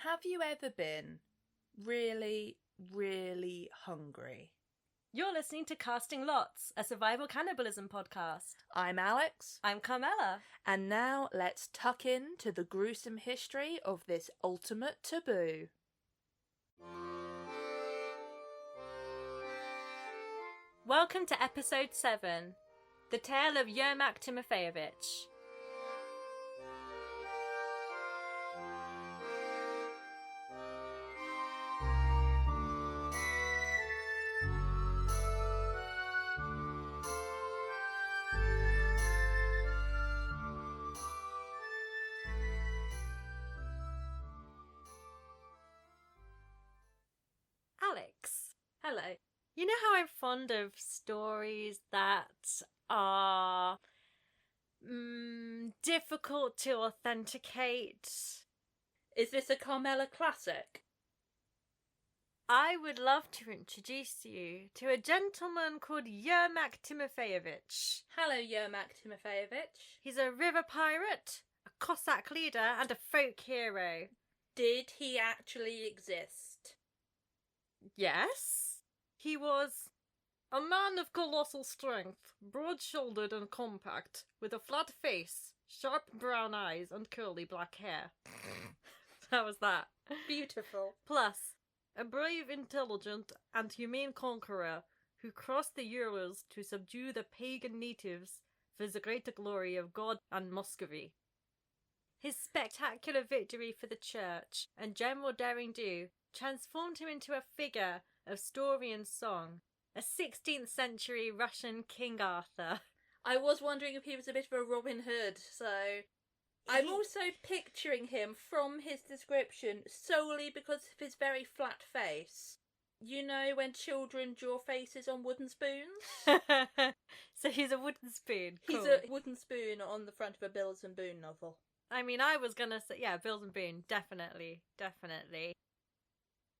Have you ever been really, really hungry? You're listening to Casting Lots, a survival cannibalism podcast. I'm Alex. I'm Carmela. And now let's tuck into the gruesome history of this ultimate taboo. Welcome to episode 7, The Tale of Yermak Timofeyevich. Alex. Hello. You know how I'm fond of stories that are difficult to authenticate? Is this a Carmela classic? I would love to introduce you to a gentleman called Yermak Timofeyevich. Hello, Yermak Timofeyevich. He's a river pirate, a Cossack leader, and a folk hero. Did he actually exist? Yes. He was a man of colossal strength, broad-shouldered and compact, with a flat face, sharp brown eyes, and curly black hair. That was that. Beautiful. Plus, a brave, intelligent, and humane conqueror who crossed the Urals to subdue the pagan natives for the greater glory of God and Muscovy. His spectacular victory for the church and general derring-do transformed him into a figure of story and song, a 16th century Russian King Arthur. I was wondering if he was a bit of a Robin Hood, so I'm also picturing him from his description solely because of his very flat face. You know when children draw faces on wooden spoons? So he's a wooden spoon. Cool. He's a wooden spoon on the front of a Bills and Boone novel. I mean, I was gonna say, yeah, Bills and Boone, definitely.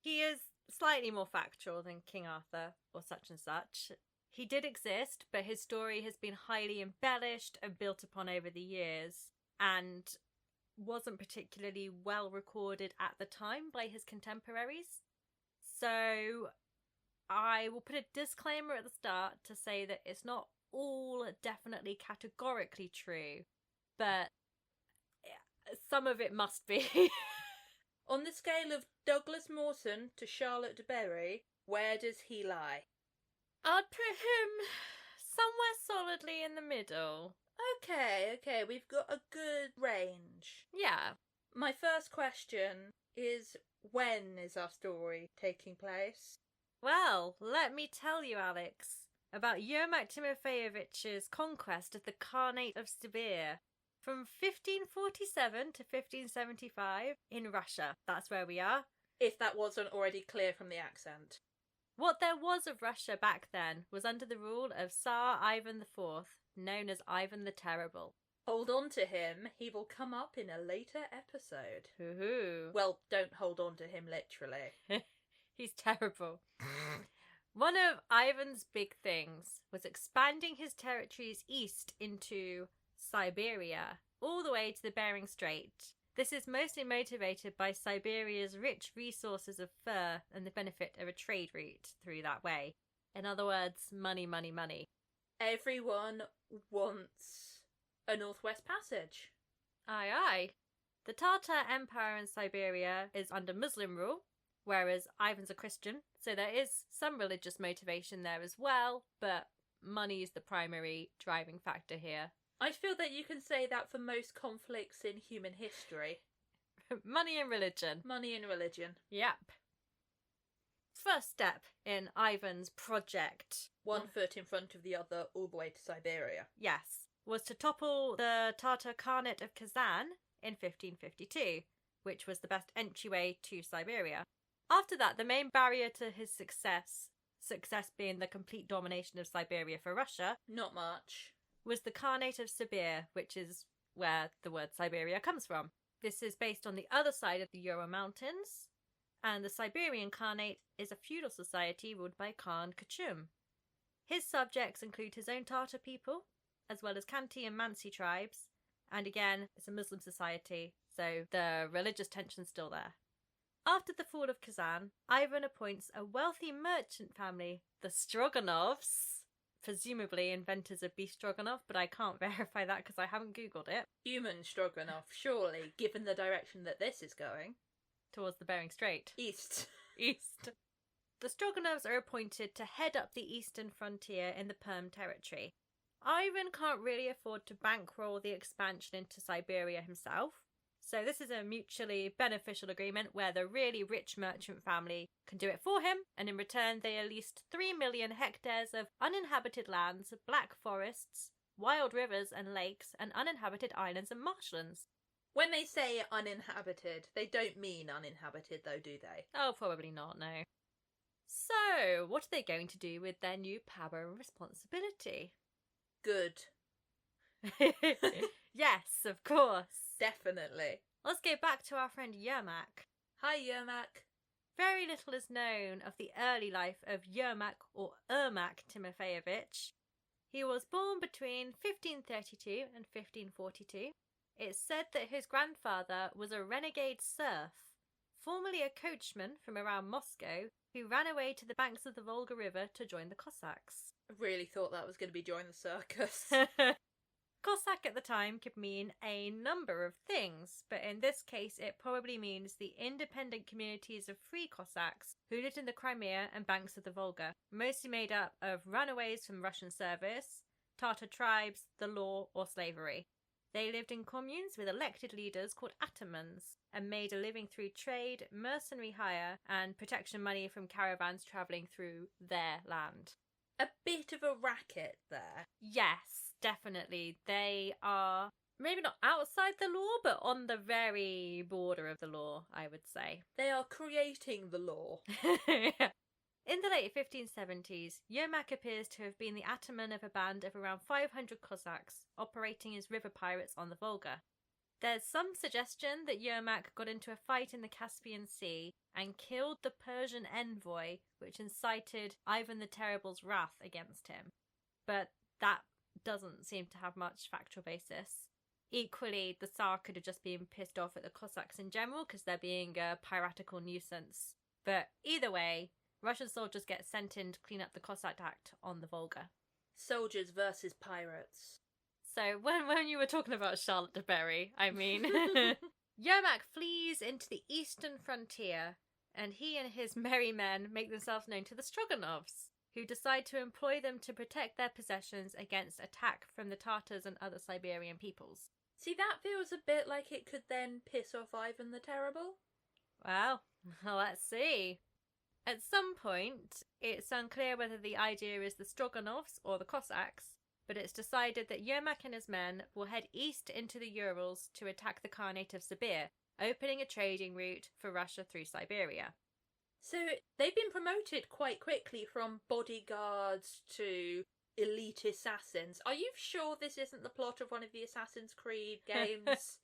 He is slightly more factual than King Arthur or such and such. He did exist, but his story has been highly embellished and built upon over the years, and wasn't particularly well recorded at the time by his contemporaries. So I will put a disclaimer at the start to say that it's not all definitely categorically true, but some of it must be. On the scale of Douglas Mawson to Charlotte de Berry, where does he lie? I'd put him somewhere solidly in the middle. Okay, we've got a good range. Yeah. My first question is, when is our story taking place? Well, let me tell you, Alex, about Yermak Timofeyevich's conquest of the Khanate of Siberia. From 1547 to 1575 in Russia. That's where we are. If that wasn't already clear from the accent. What there was of Russia back then was under the rule of Tsar Ivan IV, known as Ivan the Terrible. Hold on to him, he will come up in a later episode. Hoo-hoo. Well, don't hold on to him literally. He's terrible. One of Ivan's big things was expanding his territories east into Siberia, all the way to the Bering Strait. This is mostly motivated by Siberia's rich resources of fur and the benefit of a trade route through that way. In other words, money, money, money. Everyone wants a Northwest Passage. Aye, aye. The Tatar Empire in Siberia is under Muslim rule, whereas Ivan's a Christian, so there is some religious motivation there as well, but money is the primary driving factor here. I feel that you can say that for most conflicts in human history. Money and religion. Money and religion. Yep. First step in Ivan's project. One foot in front of the other all the way to Siberia. Yes. Was to topple the Tatar Khanate of Kazan in 1552, which was the best entryway to Siberia. After that, the main barrier to his success being the complete domination of Siberia for Russia, not much, was the Khanate of Siberia, which is where the word Siberia comes from. This is based on the other side of the Ural Mountains, and the Siberian Khanate is a feudal society ruled by Khan Kachum. His subjects include his own Tatar people, as well as Khanty and Mansi tribes, and again, it's a Muslim society, so the religious tension's still there. After the fall of Kazan, Ivan appoints a wealthy merchant family, the Stroganovs, presumably inventors of beef stroganoff, but I can't verify that because I haven't Googled it. Human stroganoff, surely, given the direction that this is going. Towards the Bering Strait. East. East. The Stroganovs are appointed to head up the eastern frontier in the Perm territory. Ivan can't really afford to bankroll the expansion into Siberia himself, so this is a mutually beneficial agreement where the really rich merchant family can do it for him, and in return they leased 3 million hectares of uninhabited lands, black forests, wild rivers and lakes, and uninhabited islands and marshlands. When they say uninhabited, they don't mean uninhabited though, do they? Oh, probably not, no. So, what are they going to do with their new power and responsibility? Good. Yes, of course. Definitely. Let's go back to our friend Yermak. Hi, Yermak. Very little is known of the early life of Yermak or Yermak Timofeyevich. He was born between 1532 and 1542. It's said that his grandfather was a renegade serf, formerly a coachman from around Moscow, who ran away to the banks of the Volga River to join the Cossacks. I really thought that was going to be join the circus. Cossack at the time could mean a number of things, but in this case it probably means the independent communities of free Cossacks who lived in the Crimea and banks of the Volga, mostly made up of runaways from Russian service, Tatar tribes, the law, or slavery. They lived in communes with elected leaders called atamans and made a living through trade, mercenary hire, and protection money from caravans travelling through their land. A bit of a racket there. Yes, definitely. They are maybe not outside the law, but on the very border of the law, I would say. They are creating the law. In the late 1570s, Yermak appears to have been the ataman of a band of around 500 Cossacks operating as river pirates on the Volga. There's some suggestion that Yermak got into a fight in the Caspian Sea and killed the Persian envoy, which incited Ivan the Terrible's wrath against him. But that doesn't seem to have much factual basis. Equally, the Tsar could have just been pissed off at the Cossacks in general because they're being a piratical nuisance. But either way, Russian soldiers get sent in to clean up the Cossack act on the Volga. Soldiers versus pirates. So when you were talking about Charlotte de Berry, I mean, Yermak flees into the eastern frontier, and he and his merry men make themselves known to the Stroganovs, who decide to employ them to protect their possessions against attack from the Tatars and other Siberian peoples. See, that feels a bit like it could then piss off Ivan the Terrible. Well, let's see. At some point, it's unclear whether the idea is the Stroganovs or the Cossacks, but it's decided that Yermak and his men will head east into the Urals to attack the Khanate of Sibir, opening a trading route for Russia through Siberia. So they've been promoted quite quickly from bodyguards to elite assassins. Are you sure this isn't the plot of one of the Assassin's Creed games?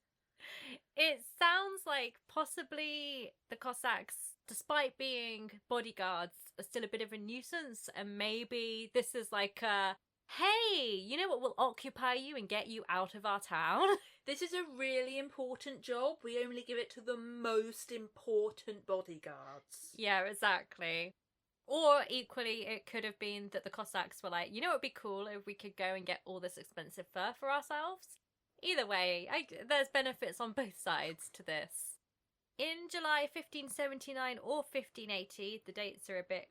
It sounds like possibly the Cossacks, despite being bodyguards, are still a bit of a nuisance, and maybe this is like a, hey, you know what will occupy you and get you out of our town? This is a really important job. We only give it to the most important bodyguards. Yeah, exactly. Or equally, it could have been that the Cossacks were like, you know what would be cool if we could go and get all this expensive fur for ourselves? Either way, there's benefits on both sides to this. In July 1579 or 1580, the dates are a bit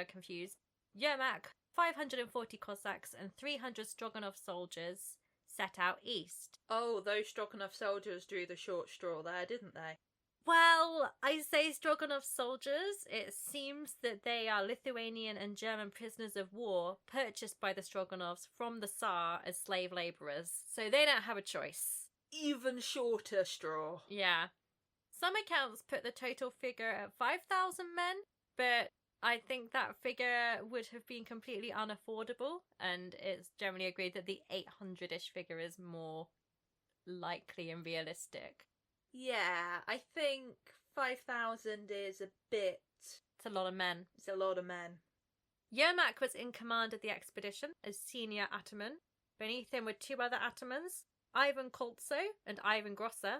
confused, Yermak, 540 Cossacks and 300 Stroganov soldiers set out east. Oh, those Stroganov soldiers drew the short straw there, didn't they? Well, I say Stroganov soldiers. It seems that they are Lithuanian and German prisoners of war purchased by the Stroganovs from the Tsar as slave labourers, so they don't have a choice. Even shorter straw. Yeah. Some accounts put the total figure at 5,000 men, but I think that figure would have been completely unaffordable, and it's generally agreed that the 800-ish figure is more likely and realistic. Yeah, I think 5,000 is a bit... It's a lot of men. It's a lot of men. Yermak was in command of the expedition as senior ataman. Beneath him were two other atamans, Ivan Koltso and Ivan Grosser.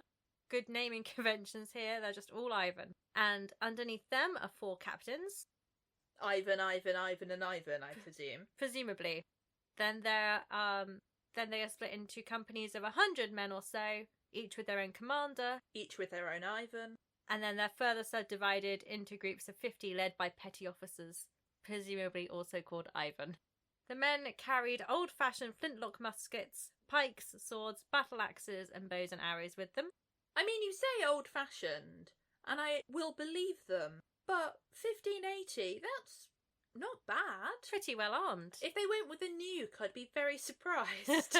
good naming conventions here. They're just all Ivan. And underneath them are 4 captains. Ivan, and Ivan, I presume. Presumably. Then they are split into companies of 100 men or so, each with their own commander. Each with their own Ivan. And then they're further subdivided into groups of 50 led by petty officers, presumably also called Ivan. The men carried old-fashioned flintlock muskets, pikes, swords, battle axes, and bows and arrows with them. I mean, you say old-fashioned, and I will believe them, but 1580, that's not bad. Pretty well armed. If they went with a nuke, I'd be very surprised.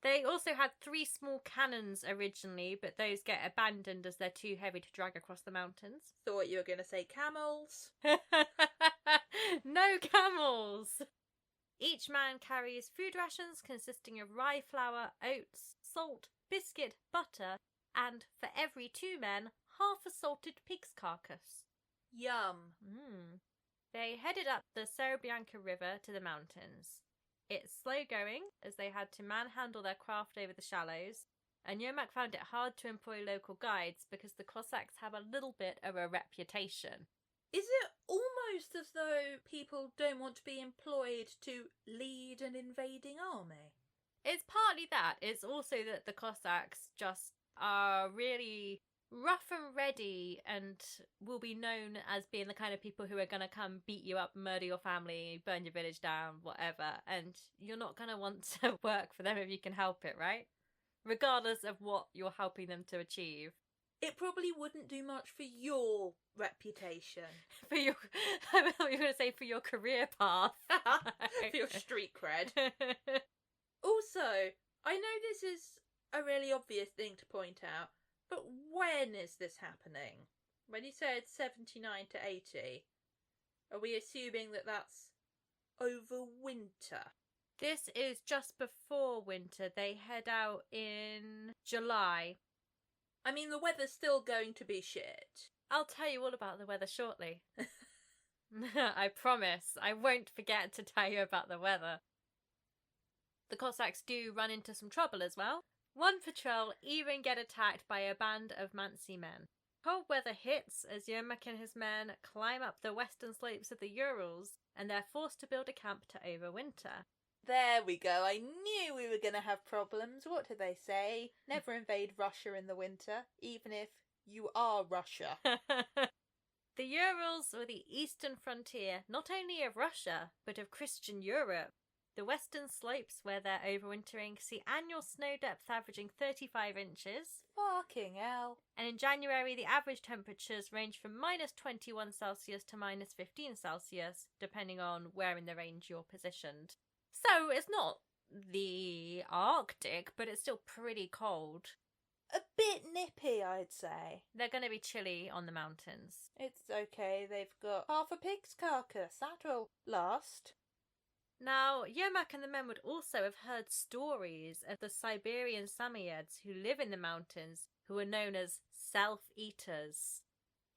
They also had 3 small cannons originally, but those get abandoned as they're too heavy to drag across the mountains. Thought you were going to say camels. No camels! Each man carries food rations consisting of rye flour, oats, salt, biscuit, butter, and, for every 2 men, half a salted pig's carcass. Yum. They headed up the Serebianka River to the mountains. It's slow going, as they had to manhandle their craft over the shallows, and Yermak found it hard to employ local guides because the Cossacks have a little bit of a reputation. Is it almost as though people don't want to be employed to lead an invading army? It's partly that. It's also that the Cossacks just are really rough and ready and will be known as being the kind of people who are going to come beat you up, murder your family, burn your village down, whatever. And you're not going to want to work for them if you can help it, right? Regardless of what you're helping them to achieve. It probably wouldn't do much for your reputation. For your, I thought you were going to say for your career path. For your street cred. Also, I know this is a really obvious thing to point out, but when is this happening? When you say it's 79 to 80, are we assuming that that's over winter? This is just before winter. They head out in July. I mean, the weather's still going to be shit. I'll tell you all about the weather shortly. I promise. I won't forget to tell you about the weather. The Cossacks do run into some trouble as well. One patrol even get attacked by a band of Mansi men. Cold weather hits as Yermak and his men climb up the western slopes of the Urals, and they're forced to build a camp to overwinter. There we go. I knew we were going to have problems. What do they say? Never invade Russia in the winter, even if you are Russia. The Urals were the eastern frontier, not only of Russia, but of Christian Europe. The western slopes where they're overwintering see annual snow depth averaging 35 inches. Fucking hell. And in January, the average temperatures range from minus 21 Celsius to minus 15 Celsius, depending on where in the range you're positioned. So it's not the Arctic, but it's still pretty cold. A bit nippy, I'd say. They're going to be chilly on the mountains. It's okay, they've got half a pig's carcass. That'll last. Now, Yermak and the men would also have heard stories of the Siberian Samoyeds who live in the mountains, who are known as self-eaters.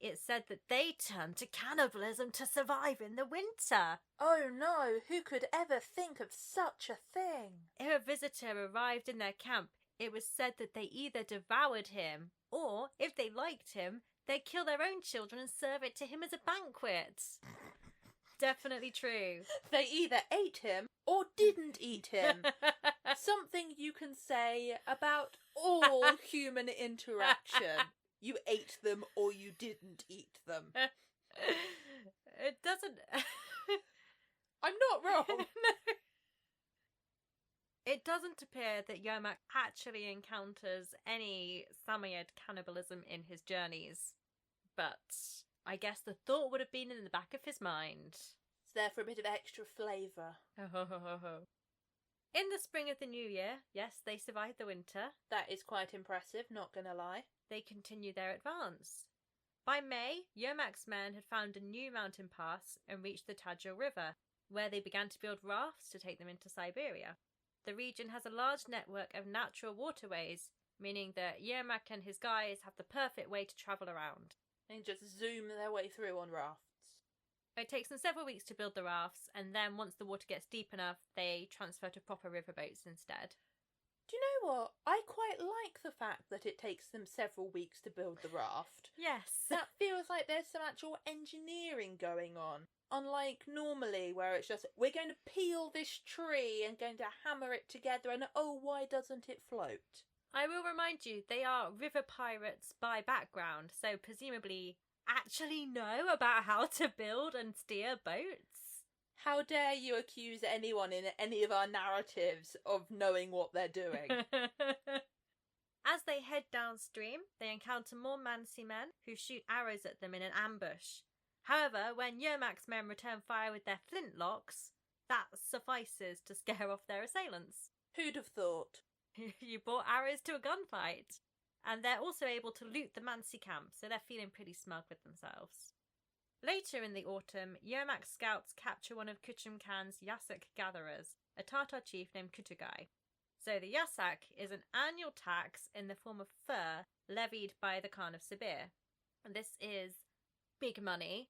It's said that they turn to cannibalism to survive in the winter. Oh no, who could ever think of such a thing? If a visitor arrived in their camp, it was said that they either devoured him, or, if they liked him, they'd kill their own children and serve it to him as a banquet. Definitely true. They either ate him or didn't eat him. Something you can say about all human interaction. You ate them or you didn't eat them. It doesn't... I'm not wrong. No. It doesn't appear that Yermak actually encounters any Samoyed cannibalism in his journeys. But I guess the thought would have been in the back of his mind. It's there for a bit of extra flavour. In the spring of the new year, yes, they survived the winter. That is quite impressive, not gonna lie. They continue their advance. By May, Yermak's men had found a new mountain pass and reached the Tagil River, where they began to build rafts to take them into Siberia. The region has a large network of natural waterways, meaning that Yermak and his guys have the perfect way to travel around. They can just zoom their way through on rafts. It takes them several weeks to build the rafts, and then once the water gets deep enough, they transfer to proper riverboats instead. Do you know what? I quite like the fact that it takes them several weeks to build the raft. Yes. That feels like there's some actual engineering going on. Unlike normally, where it's just, we're going to peel this tree and going to hammer it together, and oh, why doesn't it float? I will remind you, they are river pirates by background, so presumably actually know about how to build and steer boats. How dare you accuse anyone in any of our narratives of knowing what they're doing? As they head downstream, they encounter more Mansi men who shoot arrows at them in an ambush. However, when Yermak's men return fire with their flintlocks, that suffices to scare off their assailants. Who'd have thought? You brought arrows to a gunfight. And they're also able to loot the Mansi camp, so they're feeling pretty smug with themselves. Later in the autumn, Yermak's scouts capture one of Kuchum Khan's Yasak gatherers, a Tatar chief named Kutugai. So the Yasak is an annual tax in the form of fur levied by the Khan of Siberia. And this is big money.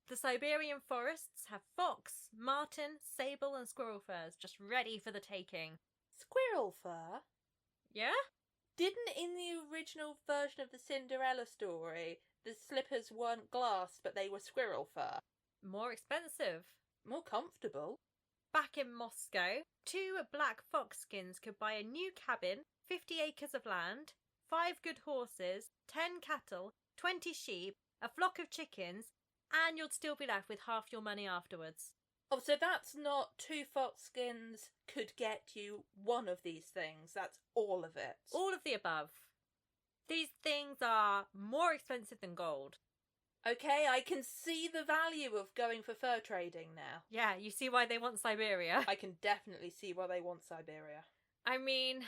The Siberian forests have fox, marten, sable and squirrel furs just ready for the taking. Squirrel fur? Yeah? Didn't in the original version of the Cinderella story, the slippers weren't glass, but they were squirrel fur? More expensive. More comfortable. Back in Moscow, 2 black fox skins could buy a new cabin, 50 acres of land, 5 good horses, 10 cattle, 20 sheep, a flock of chickens, and you'd still be left with half your money afterwards. Oh, so that's not 2 fox skins could get you one of these things. That's all of it. All of the above. These things are more expensive than gold. Okay, I can see the value of going for fur trading now. Yeah, you see why they want Siberia. I can definitely see why they want Siberia. I mean,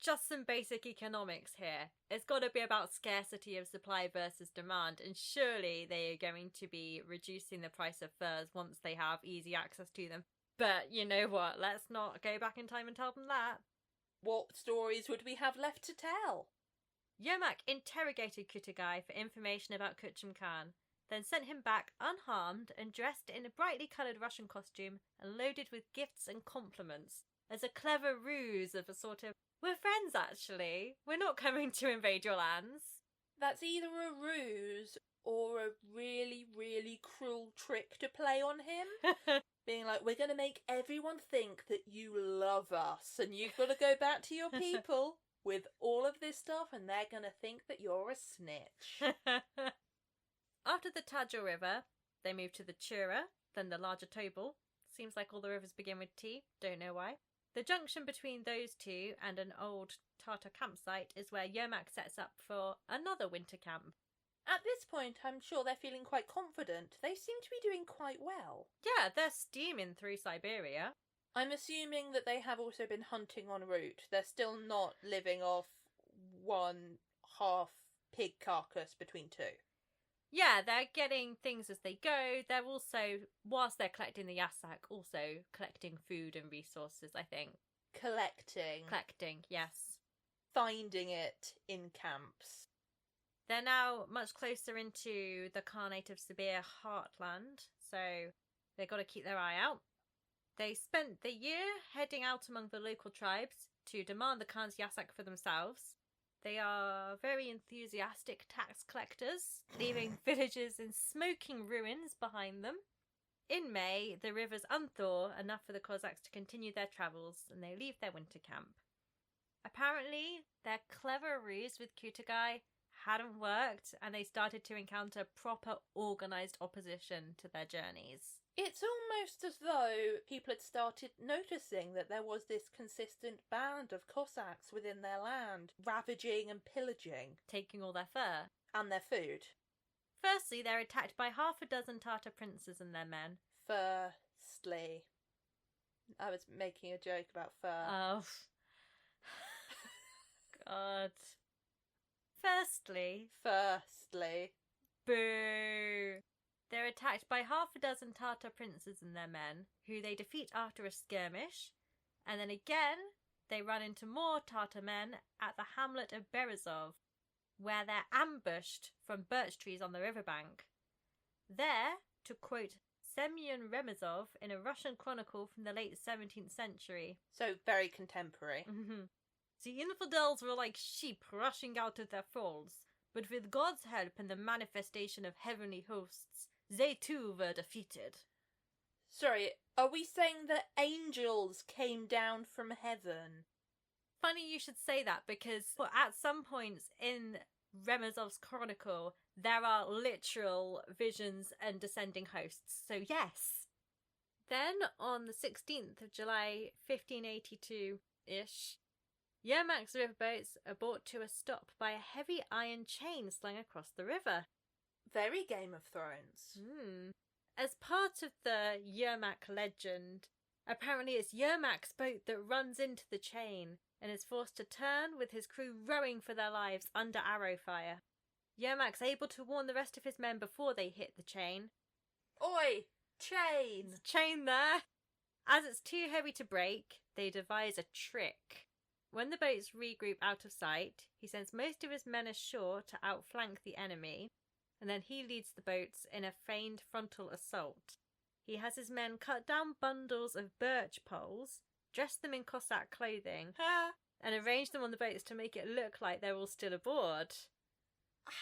just some basic economics here. It's got to be about scarcity of supply versus demand, and surely they are going to be reducing the price of furs once they have easy access to them. But you know what? Let's not go back in time and tell them that. What stories would we have left to tell? Yermak interrogated Kutugai for information about Kuchum Khan, then sent him back unharmed and dressed in a brightly coloured Russian costume and loaded with gifts and compliments, as a clever ruse of a sort of, we're friends actually, we're not coming to invade your lands. That's either a ruse or a really, really cruel trick to play on him. Being like, we're going to make everyone think that you love us and you've got to go back to your people with all of this stuff and they're going to think that you're a snitch. After the Tajor River, they moved to the Chura, then the larger Tobol. Seems like all the rivers begin with T, don't know why. The junction between those two and an old Tartar campsite is where Yermak sets up for another winter camp. At this point, I'm sure they're feeling quite confident. They seem to be doing quite well. Yeah, they're steaming through Siberia. I'm assuming that they have also been hunting en route. They're still not living off 1/2 pig carcass between 2. Yeah, they're getting things as they go. They're also, whilst they're collecting the Yasak, also collecting food and resources, I think. Collecting, yes. Finding it in camps. They're now much closer into the Khanate of Siberia heartland, so they've got to keep their eye out. They spent the year heading out among the local tribes to demand the Khan's Yasak for themselves. They are very enthusiastic tax collectors, leaving villages in smoking ruins behind them. In May, the rivers unthaw enough for the Cossacks to continue their travels, and they leave their winter camp. Apparently, their clever ruse with Kutugai hadn't worked, and they started to encounter proper organised opposition to their journeys. It's almost as though people had started noticing that there was this consistent band of Cossacks within their land, ravaging and pillaging. Taking all their fur. And their food. Firstly, they're attacked by 6 Tartar princes and their men. Firstly. I was making a joke about fur. Oh. God. Firstly. Boo. They're attacked by 6 Tartar princes and their men, who they defeat after a skirmish, and then again they run into more Tartar men at the hamlet of Berezov, where they're ambushed from birch trees on the riverbank. There, to quote Semyon Remezov in a Russian chronicle from the late 17th century. So very contemporary. The infidels were like sheep rushing out of their folds, but with God's help and the manifestation of heavenly hosts, they too were defeated. Sorry, are we saying that angels came down from heaven? Funny you should say that, because at some points in Remazov's chronicle, there are literal visions and descending hosts, so yes. Then, on the 16th of July, 1582-ish, Yermak's riverboats are brought to a stop by a heavy iron chain slung across the river. Very Game of Thrones. As part of the Yermak legend, apparently it's Yermak's boat that runs into the chain and is forced to turn with his crew rowing for their lives under arrow fire. Yermak's able to warn the rest of his men before they hit the chain. Oi! Chain! There's a chain there! As it's too heavy to break, they devise a trick. When the boats regroup out of sight, he sends most of his men ashore to outflank the enemy, and then he leads the boats in a feigned frontal assault. He has his men cut down bundles of birch poles, dress them in Cossack clothing, and arrange them on the boats to make it look like they're all still aboard.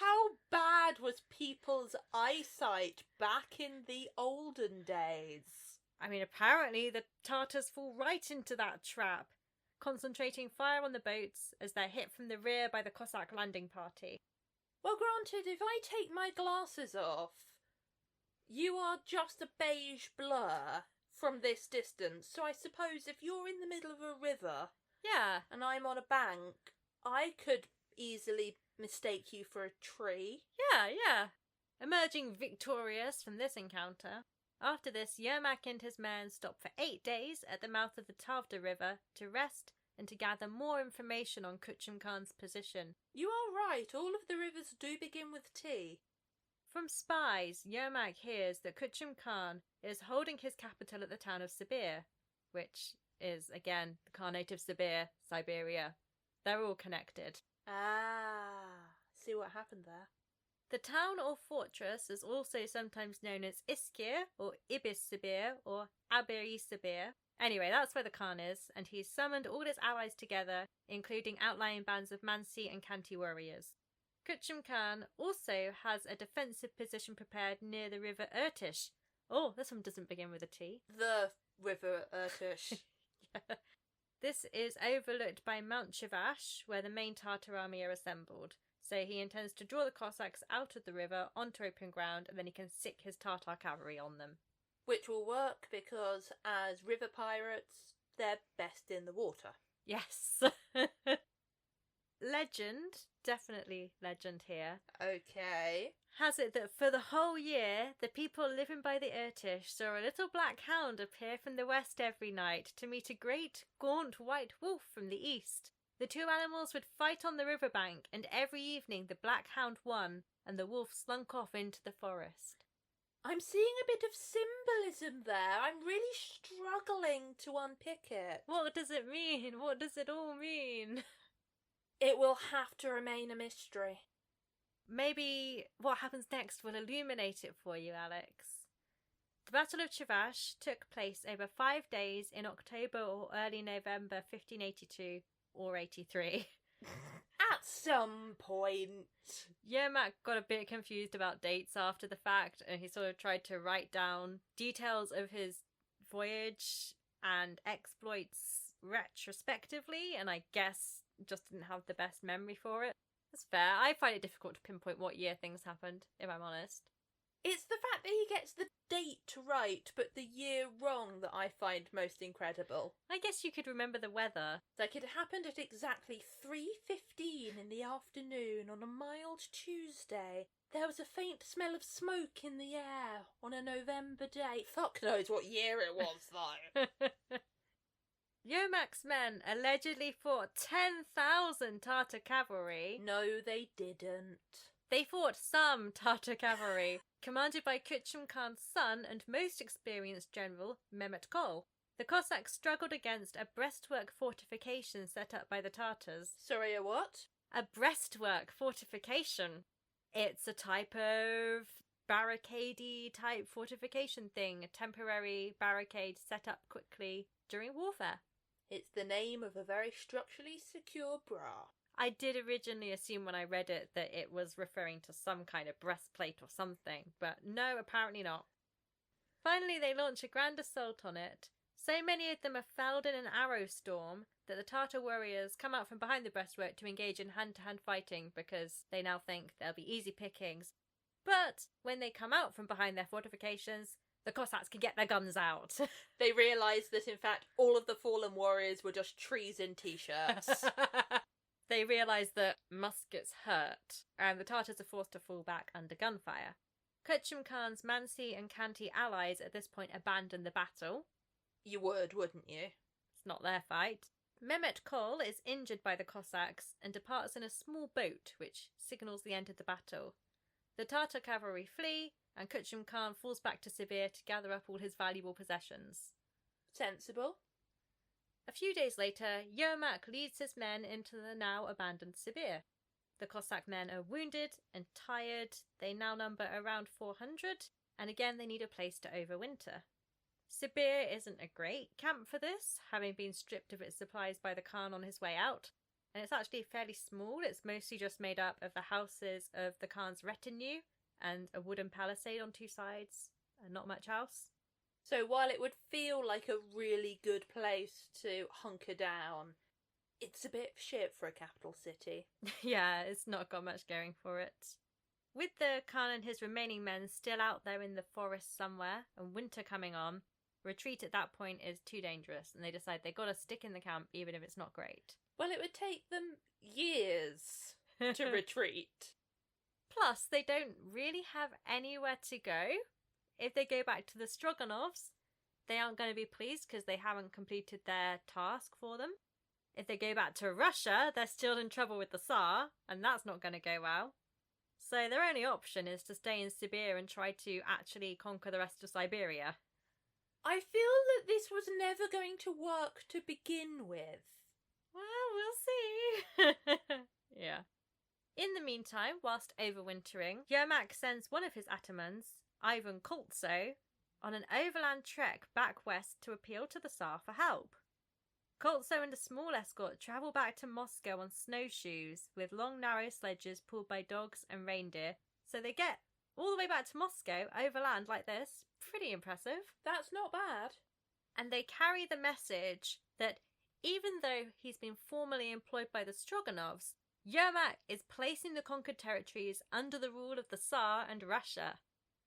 How bad was people's eyesight back in the olden days? I mean, apparently the Tartars fall right into that trap, concentrating fire on the boats as they're hit from the rear by the Cossack landing party. Well, granted, if I take my glasses off, you are just a beige blur from this distance, so I suppose if you're in the middle of a river, Yeah, and I'm on a bank, I could easily mistake you for a tree. yeah. Emerging victorious from this encounter, after this, Yermak and his men stop for 8 days at the mouth of the Tavda River to rest and to gather more information on Kuchum Khan's position. You are right, all of the rivers do begin with T. From spies, Yermak hears that Kuchum Khan is holding his capital at the town of Sibir, which is, again, the Khanate of Siberia. They're all connected. Ah, see what happened there. The town or fortress is also sometimes known as Iskir, or Ibis Sibir, or Abiri Sibir. Anyway, that's where the Khan is, and he's summoned all his allies together, including outlying bands of Mansi and Khanty warriors. Kuchum Khan also has a defensive position prepared near the river Irtish. Oh, this one doesn't begin with a T. The river Irtish. Yeah. This is overlooked by Mount Shivash, where the main Tartar army are assembled. So he intends to draw the Cossacks out of the river onto open ground, and then he can sick his Tartar cavalry on them. Which will work because, as river pirates, they're best in the water. Yes. Legend, definitely legend here, Okay. has it that for the whole year, the people living by the Irtish saw a little black hound appear from the west every night to meet a great, gaunt white wolf from the east. The two animals would fight on the riverbank, and every evening the black hound won, and the wolf slunk off into the forest. I'm seeing a bit of symbolism there. I'm really struggling to unpick it. What does it mean? What does it all mean? It will have to remain a mystery. Maybe what happens next will illuminate it for you, Alex. The Battle of Chivash took place over 5 days in October or early November 1582 or 83. At some point. Yermak got a bit confused about dates after the fact, and he sort of tried to write down details of his voyage and exploits retrospectively, and I guess just didn't have the best memory for it. That's fair. I find it difficult to pinpoint what year things happened, if I'm honest. It's the fact that he gets the date right, but the year wrong, that I find most incredible. I guess you could remember the weather. Like, it happened at exactly 3:15 in the afternoon on a mild Tuesday. There was a faint smell of smoke in the air on a November day. Fuck knows what year it was, though. Yermak's men allegedly fought 10,000 Tartar cavalry. No, they didn't. They fought some Tartar cavalry, commanded by Kuchum Khan's son and most experienced general, Mehmet Kol. The Cossacks struggled against a breastwork fortification set up by the Tartars. Sorry, a what? A breastwork fortification. It's a type of barricade-y type fortification thing, a temporary barricade set up quickly during warfare. It's the name of a very structurally secure bra. I did originally assume when I read it that it was referring to some kind of breastplate or something, but no, apparently not. Finally, they launch a grand assault on it. So many of them are felled in an arrow storm that the Tartar warriors come out from behind the breastwork to engage in hand-to-hand fighting because they now think they'll be easy pickings. But when they come out from behind their fortifications, the Cossacks can get their guns out. They realise that, in fact, all of the fallen warriors were just trees in t-shirts. They realise that muskets hurt, and the Tartars are forced to fall back under gunfire. Kuchum Khan's Mansi and Khanty allies at this point abandon the battle. You would, wouldn't you? It's not their fight. Mehmet Kol is injured by the Cossacks and departs in a small boat, which signals the end of the battle. The Tartar cavalry flee, and Kuchum Khan falls back to Siberia to gather up all his valuable possessions. Sensible. A few days later, Yermak leads his men into the now abandoned Siberia. The Cossack men are wounded and tired. They now number around 400, and again they need a place to overwinter. Siberia isn't a great camp for this, having been stripped of its supplies by the Khan on his way out, and it's actually fairly small. It's mostly just made up of the houses of the Khan's retinue and a wooden palisade on two sides, and not much else. So while it would feel like a really good place to hunker down, it's a bit shit for a capital city. Yeah, it's not got much going for it. With the Khan and his remaining men still out there in the forest somewhere, and winter coming on, retreat at that point is too dangerous, and they decide they've got to stick in the camp even if it's not great. Well, it would take them years to retreat. Plus, they don't really have anywhere to go. If they go back to the Stroganovs, they aren't going to be pleased because they haven't completed their task for them. If they go back to Russia, they're still in trouble with the Tsar, and that's not going to go well. So their only option is to stay in Siberia and try to actually conquer the rest of Siberia. I feel that this was never going to work to begin with. Well, we'll see. Yeah. In the meantime, whilst overwintering, Yermak sends one of his atamans, Ivan Koltso, on an overland trek back west to appeal to the Tsar for help. Koltso and a small escort travel back to Moscow on snowshoes with long narrow sledges pulled by dogs and reindeer, so they get all the way back to Moscow overland like this. Pretty impressive. That's not bad. And they carry the message that even though he's been formally employed by the Stroganovs, Yermak is placing the conquered territories under the rule of the Tsar and Russia.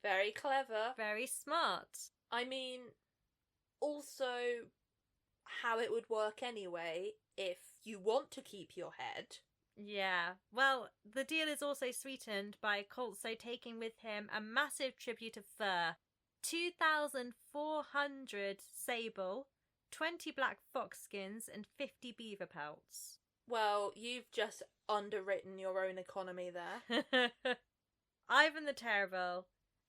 Very clever. Very smart. I mean, also how it would work anyway if you want to keep your head. Yeah, well, the deal is also sweetened by Koltso taking with him a massive tribute of fur. 2,400 sable, 20 black fox skins, and 50 beaver pelts. Well, you've just underwritten your own economy there. Ivan the Terrible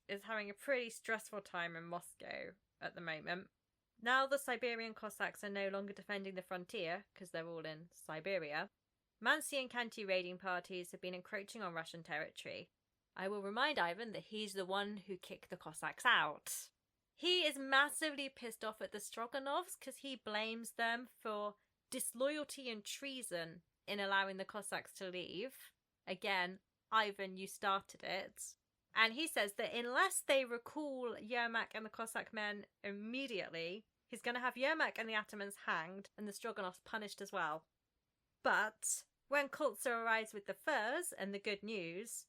is having a pretty stressful time in Moscow at the moment. Now the Siberian Cossacks are no longer defending the frontier, because they're all in Siberia. Mansi and Khanty raiding parties have been encroaching on Russian territory. I will remind Ivan that he's the one who kicked the Cossacks out. He is massively pissed off at the Stroganovs because he blames them for disloyalty and treason in allowing the Cossacks to leave. Again, Ivan, you started it. And he says that unless they recall Yermak and the Cossack men immediately, he's going to have Yermak and the atamans hanged and the Stroganovs punished as well. But when Koltso arrives with the furs and the good news,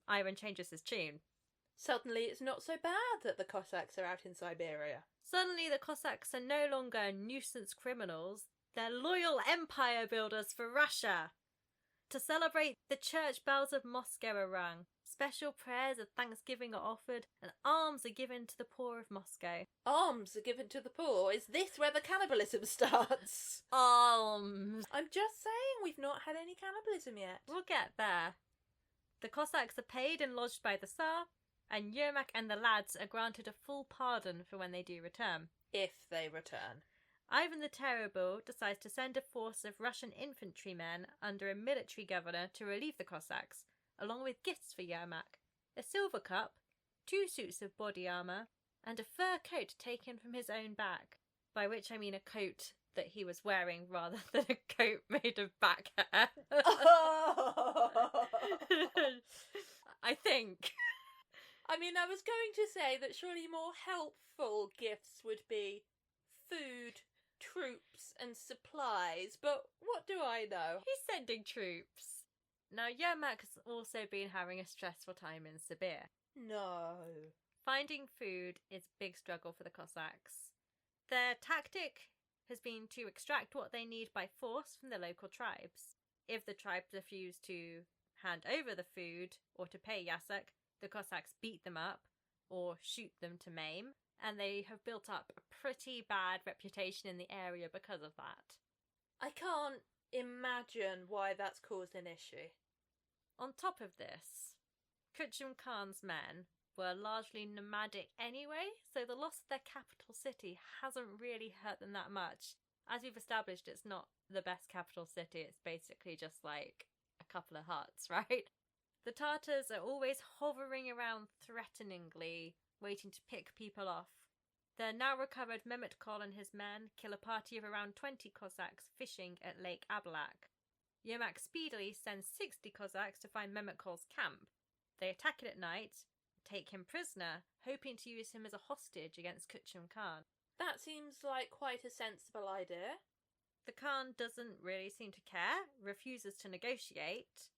Ivan changes his tune. Suddenly it's not so bad that the Cossacks are out in Siberia. Suddenly the Cossacks are no longer nuisance criminals, they're loyal empire builders for Russia. To celebrate, the church bells of Moscow are rung, special prayers of thanksgiving are offered, and alms are given to the poor of Moscow. Alms are given to the poor? Is this where the cannibalism starts? Alms! I'm just saying we've not had any cannibalism yet. We'll get there. The Cossacks are paid and lodged by the Tsar, and Yermak and the lads are granted a full pardon for when they do return. If they return. Ivan the Terrible decides to send a force of Russian infantrymen under a military governor to relieve the Cossacks, along with gifts for Yermak, a silver cup, 2 suits of body armour, and a fur coat taken from his own back, by which I mean a coat that he was wearing rather than a coat made of back hair. I think. I mean, I was going to say that surely more helpful gifts would be food, troops, and supplies, but what do I know? He's sending troops. Now, Yermak has also been having a stressful time in Siberia. No. Finding food is a big struggle for the Cossacks. Their tactic has been to extract what they need by force from the local tribes. If the tribes refuse to hand over the food or to pay Yasak, the Cossacks beat them up or shoot them to maim, and they have built up a pretty bad reputation in the area because of that. I can't imagine why that's caused an issue. On top of this, Kuchum Khan's men were largely nomadic anyway, so the loss of their capital city hasn't really hurt them that much. As we've established, it's not the best capital city, it's basically just like a couple of huts, right? The Tartars are always hovering around threateningly, waiting to pick people off. The now recovered Mehmet Kol and his men kill a party of around 20 Cossacks fishing at Lake Abalak. Yermak speedily sends 60 Cossacks to find Mehmet Kol's camp. They attack it at night, take him prisoner, hoping to use him as a hostage against Kuchum Khan. That seems like quite a sensible idea. The Khan doesn't really seem to care, refuses to negotiate,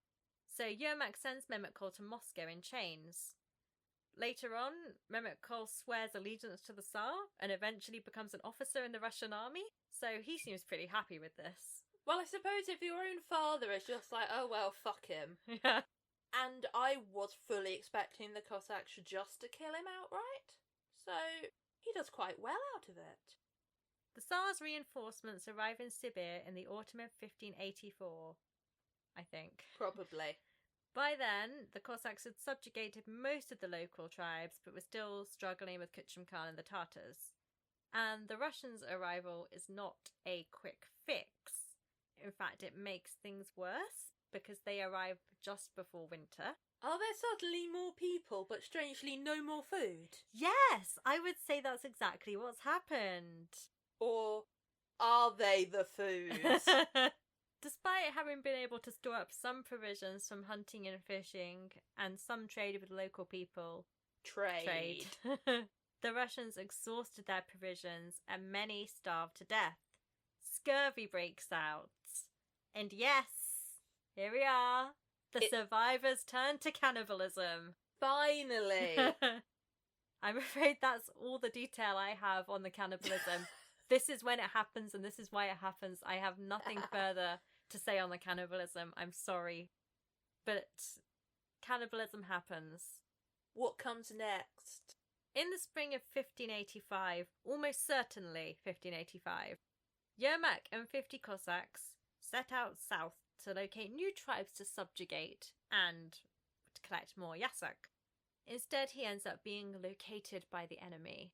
so Yermak sends Mehmet Kol to Moscow in chains. Later on, Mehmet Kol swears allegiance to the Tsar and eventually becomes an officer in the Russian army, so he seems pretty happy with this. Well, I suppose if your own father is just like, oh well, fuck him. Yeah. And I was fully expecting the Cossacks just to kill him outright, so he does quite well out of it. The Tsar's reinforcements arrive in Sibir in the autumn of 1584, I think. Probably. By then, the Cossacks had subjugated most of the local tribes, but were still struggling with Kuchum Khan and the Tartars. And the Russians' arrival is not a quick fix. In fact, it makes things worse, because they arrive just before winter. Are there suddenly more people, but strangely no more food? Yes, I would say that's exactly what's happened. Or are they the foods? Despite having been able to store up some provisions from hunting and fishing, and some trade with local people, Trade. the Russians exhausted their provisions and many starved to death. Scurvy breaks out. And yes, here we are. The survivors turn to cannibalism. Finally. I'm afraid that's all the detail I have on the cannibalism. This is when it happens and this is why it happens. I have nothing further to say on the cannibalism. I'm sorry. But cannibalism happens. What comes next? In the spring of 1585, almost certainly 1585, Yermak and 50 Cossacks set out south to locate new tribes to subjugate and to collect more Yasak. Instead, he ends up being located by the enemy.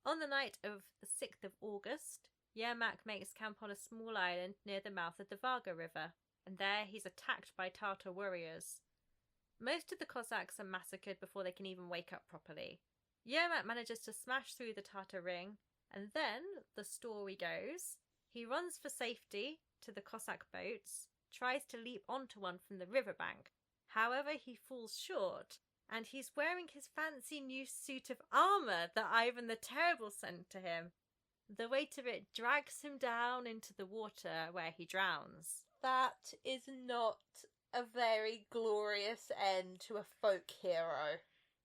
On the night of the 6th of August, Yermak makes camp on a small island near the mouth of the Varga River, and there he's attacked by Tartar warriors. Most of the Cossacks are massacred before they can even wake up properly. Yermak manages to smash through the Tartar ring, and then, the story goes, he runs for safety to the Cossack boats, tries to leap onto one from the riverbank. However, he falls short, and he's wearing his fancy new suit of armour that Ivan the Terrible sent to him. The weight of it drags him down into the water where he drowns. That is not a very glorious end to a folk hero.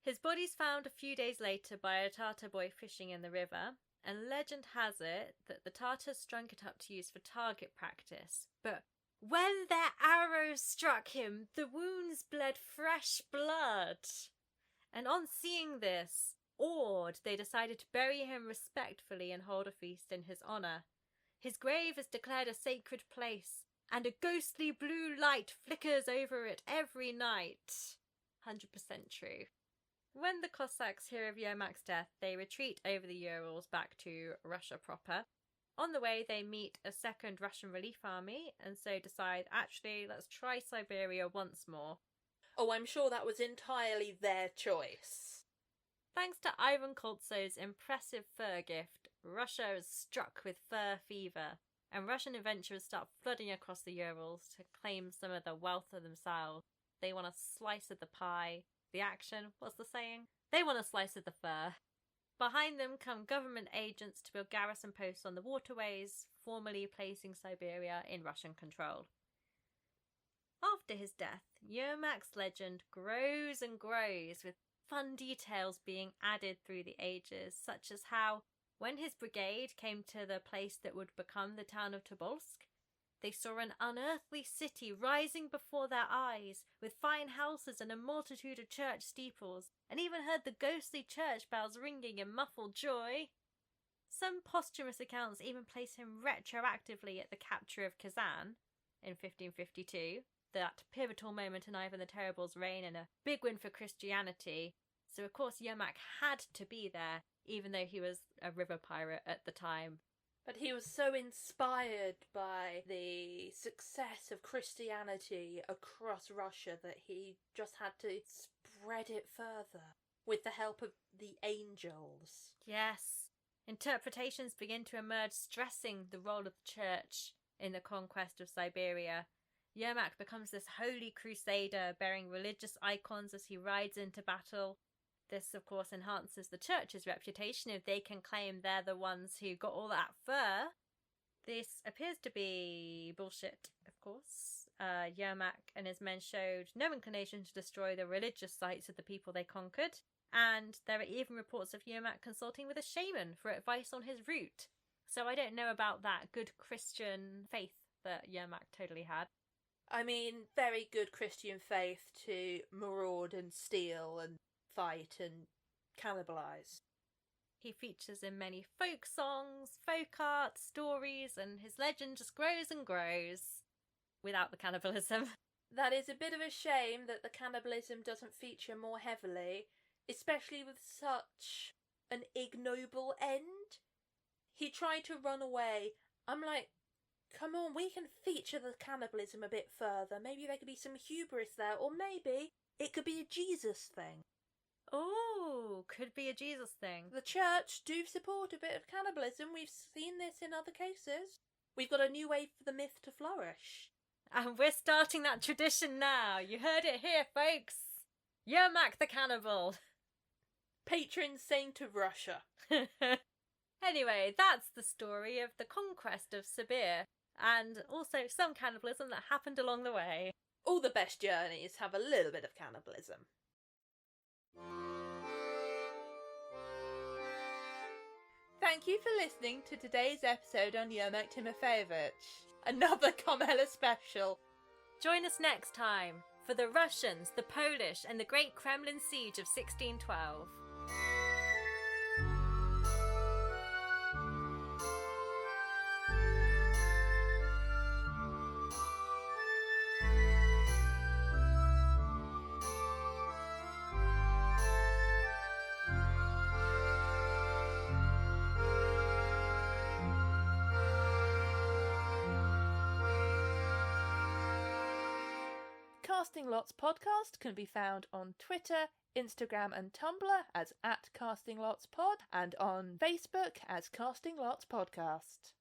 His body's found a few days later by a Tartar boy fishing in the river, and legend has it that the Tartars strung it up to use for target practice. But when their arrows struck him, the wounds bled fresh blood. And on seeing this, awed, they decided to bury him respectfully and hold a feast in his honour. His grave is declared a sacred place, and a ghostly blue light flickers over it every night. 100% true. When the Cossacks hear of Yermak's death, they retreat over the Urals back to Russia proper. On the way, they meet a second Russian relief army, and so decide, actually, let's try Siberia once more. Oh, I'm sure that was entirely their choice. Thanks to Ivan Koltsov's impressive fur gift, Russia is struck with fur fever, and Russian adventurers start flooding across the Urals to claim some of the wealth for themselves. They want a slice of the pie. The action, what's the saying? They want a slice of the fur. Behind them come government agents to build garrison posts on the waterways, formally placing Siberia in Russian control. After his death, Yermak's legend grows and grows, with fun details being added through the ages, such as how, when his brigade came to the place that would become the town of Tobolsk, they saw an unearthly city rising before their eyes, with fine houses and a multitude of church steeples, and even heard the ghostly church bells ringing in muffled joy. Some posthumous accounts even place him retroactively at the capture of Kazan in 1552, that pivotal moment in Ivan the Terrible's reign and a big win for Christianity. So of course Yermak had to be there, even though he was a river pirate at the time. But he was so inspired by the success of Christianity across Russia that he just had to spread it further with the help of the angels. Yes. Interpretations begin to emerge stressing the role of the church in the conquest of Siberia. Yermak becomes this holy crusader bearing religious icons as he rides into battle. This, of course, enhances the church's reputation if they can claim they're the ones who got all that fur. This appears to be bullshit, of course. Yermak and his men showed no inclination to destroy the religious sites of the people they conquered, and there are even reports of Yermak consulting with a shaman for advice on his route. So I don't know about that good Christian faith that Yermak totally had. I mean, very good Christian faith to maraud and steal and fight and cannibalise. He features in many folk songs, folk art, stories, and his legend just grows and grows without the cannibalism. That is a bit of a shame that the cannibalism doesn't feature more heavily, especially with such an ignoble end. He tried to run away. I'm like, come on, we can feature the cannibalism a bit further. Maybe there could be some hubris there, or maybe it could be a Jesus thing. Oh, could be a Jesus thing. The church do support a bit of cannibalism. We've seen this in other cases. We've got a new way for the myth to flourish. And we're starting that tradition now. You heard it here, folks. Yermak the cannibal. Patron saint of Russia. Anyway, that's the story of the conquest of Siberia, and also some cannibalism that happened along the way. All the best journeys have a little bit of cannibalism. Thank you for listening to today's episode on Yermak Timofeyevich, another Carmela special. Join us next time for the Russians, the Polish, and the Great Kremlin Siege of 1612. Casting Lots Podcast can be found on Twitter, Instagram and Tumblr as @CastingLotsPod and on Facebook as Casting Lots Podcast.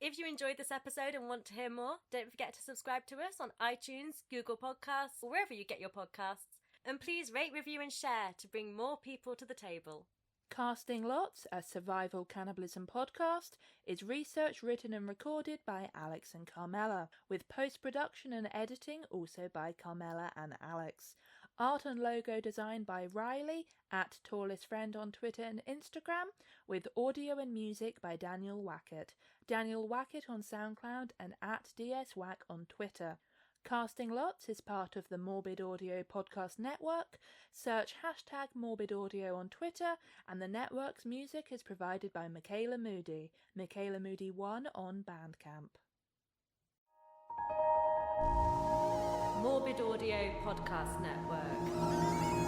If you enjoyed this episode and want to hear more, don't forget to subscribe to us on iTunes, Google Podcasts, or wherever you get your podcasts. And please rate, review and share to bring more people to the table. Casting Lots, a survival cannibalism podcast, is researched, written and recorded by Alex and Carmela, with post-production and editing also by Carmela and Alex. Art and logo design by Riley, @TallestFriend on Twitter and Instagram, with audio and music by Daniel Wackett. Daniel Wackett on SoundCloud and @DSWack on Twitter. Casting Lots is part of the Morbid Audio Podcast Network. Search #MorbidAudio on Twitter, and the network's music is provided by Michaela Moody, Michaela Moody 1 on Bandcamp. Morbid Audio Podcast Network.